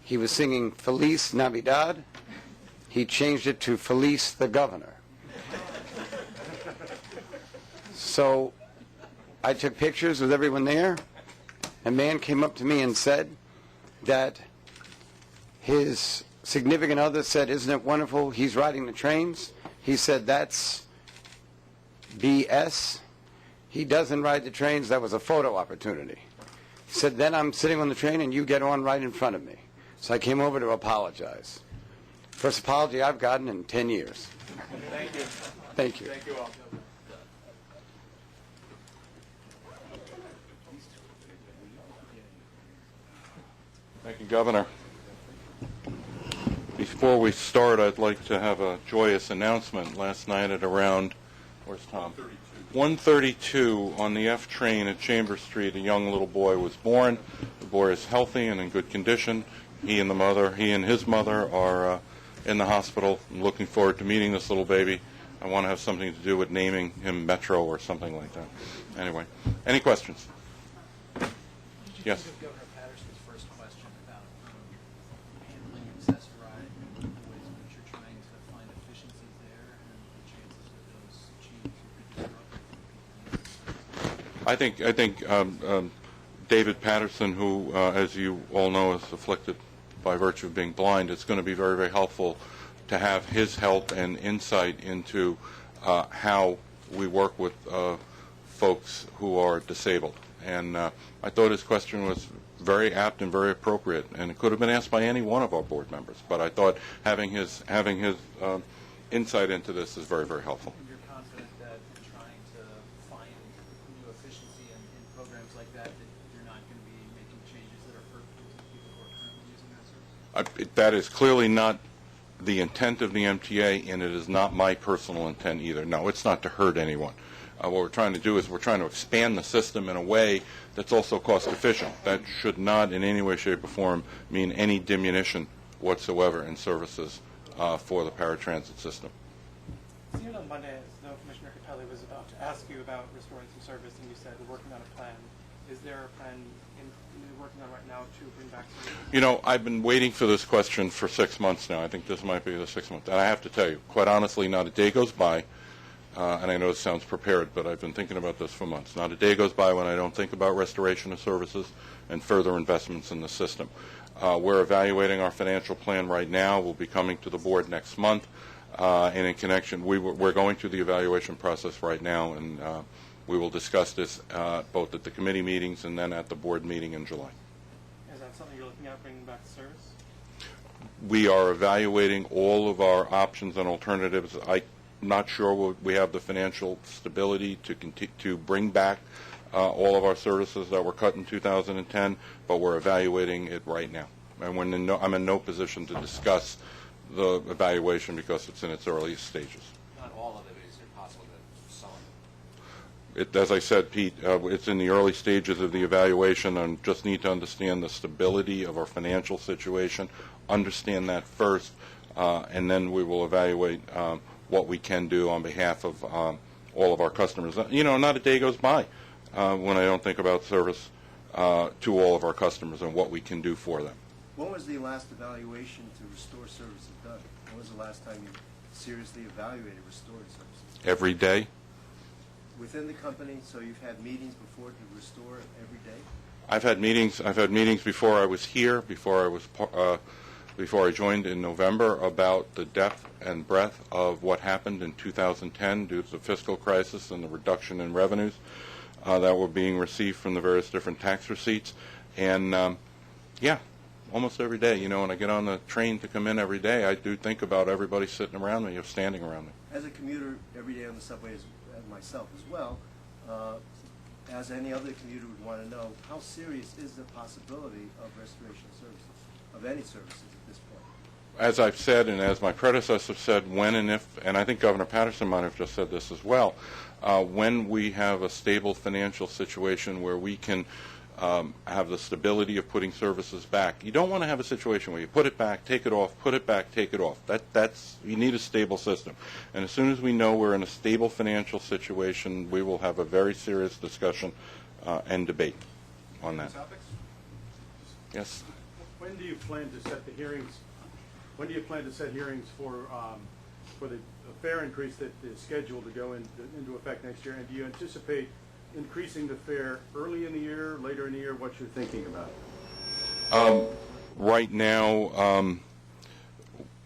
He was singing Feliz Navidad. He changed it to Feliz the Governor. So I took pictures with everyone there. A man came up to me and said that his significant other said, "Isn't it wonderful? He's riding the trains." He said, "That's BS. He doesn't ride the trains. That was a photo opportunity." He said, "Then I'm sitting on the train and you get on right in front of me." So I came over to apologize. First apology I've gotten in 10 years. Thank you. Thank you. Thank you all. Thank you, Governor. Before we start, I'd like to have a joyous announcement. Last night at around, where's Tom? 1:32 on the F train at Chambers Street, a young little boy was born. The boy is healthy and in good condition. He and his mother are in the hospital. I'm looking forward to meeting this little baby. I want to have something to do with naming him Metro or something like that. Anyway, any questions? Yes. Governor Patterson's first question about handling accessoride and the ways in which you're trying to find efficiencies there and the chances of those achieved. I think David Patterson, who, as you all know, is afflicted by virtue of being blind, it's going to be very, very helpful to have his help and insight into how we work with folks who are disabled. And I thought his question was very apt and very appropriate, and it could have been asked by any one of our board members. But I thought having his insight into this is very, very helpful. And you're confident that in trying to find new efficiency in programs like that, that you're not going to be making changes that are hurtful to people who are currently using that service? That is clearly not the intent of the MTA, and it is not my personal intent either. No, it's not to hurt anyone. What we're trying to do is we're trying to expand the system in a way that's also cost efficient. That should not in any way, shape, or form mean any diminution whatsoever in services for the paratransit system. So you know, Monday, as though Commissioner Capelli was about to ask you about restoring some service, and you said we're working on a plan. Is there a plan you're working on right now to bring back service? You know, I've been waiting for this question for 6 months now. I think this might be the 6th month. And I have to tell you, quite honestly, not a day goes by, and I know it sounds prepared, but I've been thinking about this for months. Not a day goes by when I don't think about restoration of services and further investments in the system. We're evaluating our financial plan right now. We'll be coming to the board next month. and in connection, we're going through the evaluation process right now, and we will discuss this both at the committee meetings and then at the board meeting in July. Is that something you're looking at bringing back to service? We are evaluating all of our options and alternatives. I'm not sure we have the financial stability to bring back all of our services that were cut in 2010, but we're evaluating it right now. And I'm in no position to discuss the evaluation because it's in its earliest stages. Not all of it, is it possible that some? As I said, Pete, it's in the early stages of the evaluation, and just need to understand the stability of our financial situation, understand that first, and then we will evaluate what we can do on behalf of all of our customers. You know, not a day goes by when I don't think about service to all of our customers and what we can do for them. When was the last evaluation to restore services done? When was the last time you seriously evaluated restored services? Every day. Within the company, so you've had meetings before to restore every day? I've had meetings before I was here, before I joined in November, about the depth and breadth of what happened in 2010 due to the fiscal crisis and the reduction in revenues that were being received from the various different tax receipts. And yeah, almost every day, you know, when I get on the train to come in every day, I do think about everybody sitting around me or standing around me. As a commuter every day on the subway, as myself as well, as any other commuter would want to know, how serious is the possibility of restoration services, of any services at this point? As I've said, and as my predecessor said, when and if, and I think Governor Patterson might have just said this as well, when we have a stable financial situation where we can have the stability of putting services back. You don't want to have a situation where you put it back, take it off, put it back, take it off. You need a stable system. And as soon as we know we're in a stable financial situation, we will have a very serious discussion and debate on that. Topics? Yes? When do you plan to set the hearings? When do you plan to set hearings for the fare increase that is scheduled to go into effect next year? And do you anticipate increasing the fare early in the year, later in the year? What you're thinking about? Right now,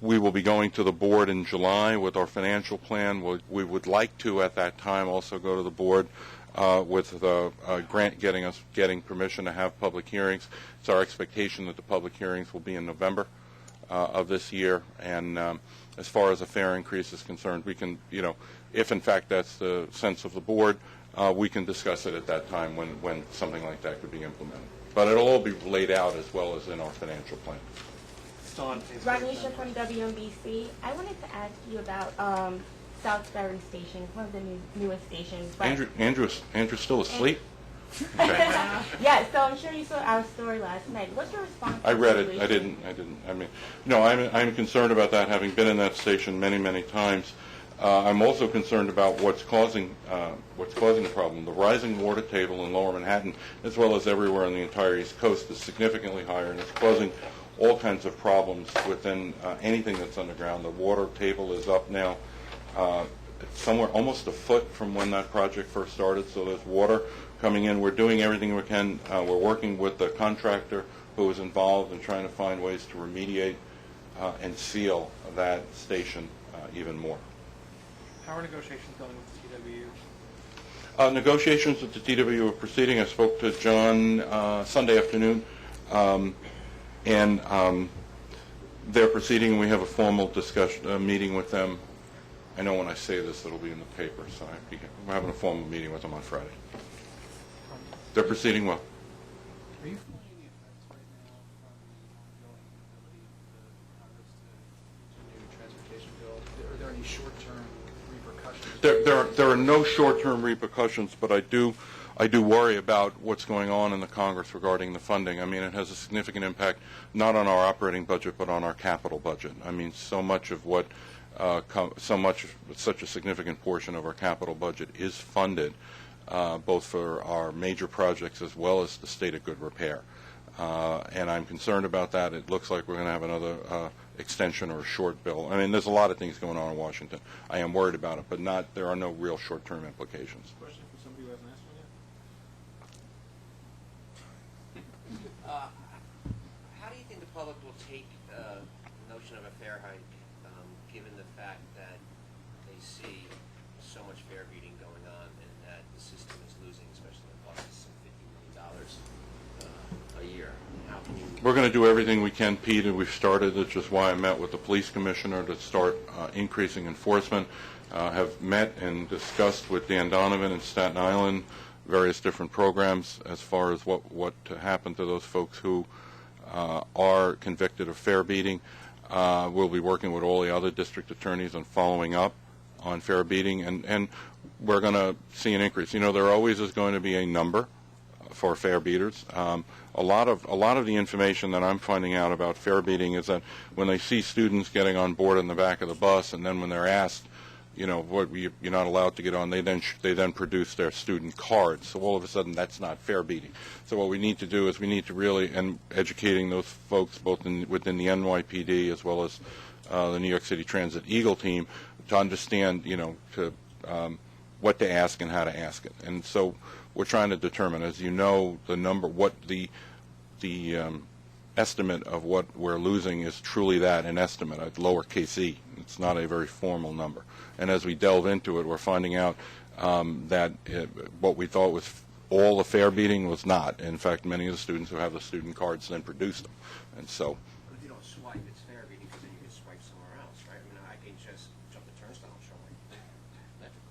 we will be going to the board in July with our financial plan. We would like to, at that time, also go to the board with the grant getting permission to have public hearings. It's our expectation that the public hearings will be in November of this year. And as far as a fare increase is concerned, we can, you know, if in fact that's the sense of the board, we can discuss it at that time when something like that could be implemented. But it'll all be laid out as well as in our financial plan. Ranisha from WNBC. I wanted to ask you about Southbury Station, one of the newest stations. Andrew's still asleep? Yeah, so I'm sure you saw our story last night. What's your response? I read it. I didn't. I mean, no, I'm concerned about that, having been in that station many, many times. I'm also concerned about what's causing the problem. The rising water table in Lower Manhattan, as well as everywhere on the entire East Coast, is significantly higher, and it's causing all kinds of problems within anything that's underground. The water table is up now somewhere almost a foot from when that project first started, so there's water coming in. We're doing everything we can. We're working with the contractor who is involved in trying to find ways to remediate and seal that station even more. How are negotiations going with the TWU? Negotiations with the TWU are proceeding. I spoke to John Sunday afternoon, and they're proceeding. We have a formal discussion, meeting with them. I know when I say this, it'll be in the paper, so we're having a formal meeting with them on Friday. They're proceeding well. Are you feeling any effects right now from the ongoing inability of the Congress to continue the transportation bill? Are there any short-term repercussions? There are no short-term repercussions, but I do worry about what's going on in the Congress regarding the funding. I mean, it has a significant impact not on our operating budget, but on our capital budget. I mean, such a significant portion of our capital budget is funded, both for our major projects as well as the state of good repair. And I'm concerned about that. It looks like we're going to have another extension or a short bill. I mean, there's a lot of things going on in Washington. I am worried about it, but there are no real short-term implications. Question for somebody who hasn't asked one yet? How do you think the public will take the notion of a fare hike, given the fact that they see so much fare beating going on and that the system is losing, especially in buses, some $50 million a year? How can you... We're going to do everything we can, Pete, and we've started, which is why I met with the police commissioner to start increasing enforcement. Have met and discussed with Dan Donovan in Staten Island various different programs as far as what to happen to those folks who are convicted of fare beating. We'll be working with all the other district attorneys on following up on fare beating, and we're going to see an increase. You know, there always is going to be a number for fare beaters. A lot of the information that I'm finding out about fare beating is that when they see students getting on board in the back of the bus, and then when they're asked, you know, you're not allowed to get on, they then produce their student cards. So all of a sudden, that's not fare beating. So what we need to do is we need to really, and educating those folks both within the NYPD as well as the New York City Transit Eagle team to understand, you know, what to ask and how to ask it. And so we're trying to determine, as you know, the number, what the estimate of what we're losing is truly that, an estimate, a lowercase e. It's not a very formal number. And as we delve into it, we're finding out that what we thought was all the fare beating was not. In fact, many of the students who have the student cards then produce them. And so... But if you don't swipe, it's fare beating because then you can swipe somewhere else, right? I mean, I can just jump the turnstile and show my Metro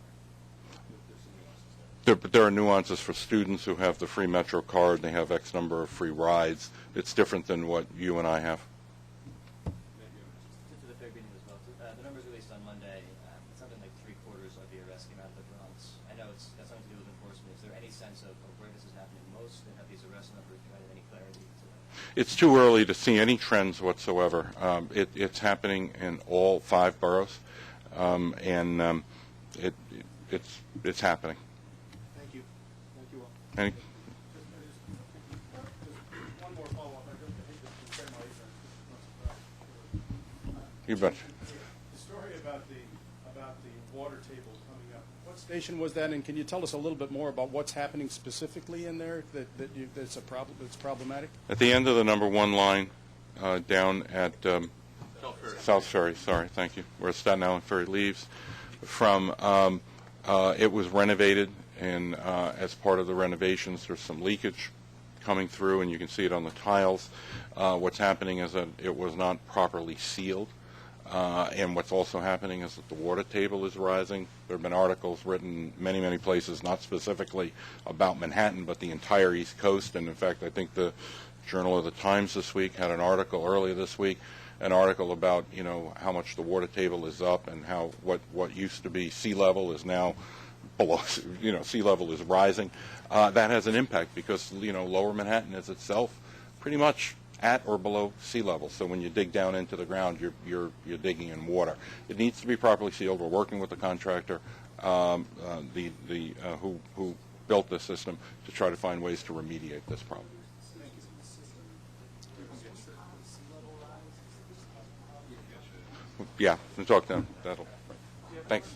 card. But there are nuances for students who have the free Metro card. They have X number of free rides. It's different than what you and I have. To the fare beating as well. The numbers released on Monday, something like 3/4 of the arrests came out of the Bronx. I know it's got something to do with enforcement. Is there any sense of where this is happening most, and have these arrest numbers provided any clarity to that? It's too early to see any trends whatsoever. It's happening in all 5 boroughs, and it's happening. Thank you. Thank you all. Any? One more follow-up. I think this is You bet. the story about the water table coming up. What station was that, and can you tell us a little bit more about what's happening specifically in there that's a problem? That's problematic. At the end of the number 1 line, down at South Ferry. Sorry, thank you. Where Staten Island Ferry leaves. From it was renovated, and as part of the renovations, there's some leakage coming through, and you can see it on the tiles. What's happening is that it was not properly sealed. And what's also happening is that the water table is rising. There have been articles written many, many places, not specifically about Manhattan, but the entire East Coast. And in fact, I think the Journal of the Times this week had an article earlier this week, an article about, you know, how much the water table is up and how what used to be sea level is now below, you know, sea level is rising. That has an impact because, you know, Lower Manhattan is itself pretty much at or below sea level. So when you dig down into the ground, you're digging in water. It needs to be properly sealed. We're working with the contractor, who built this system, to try to find ways to remediate this problem. Yeah, we'll talk to them. Thanks.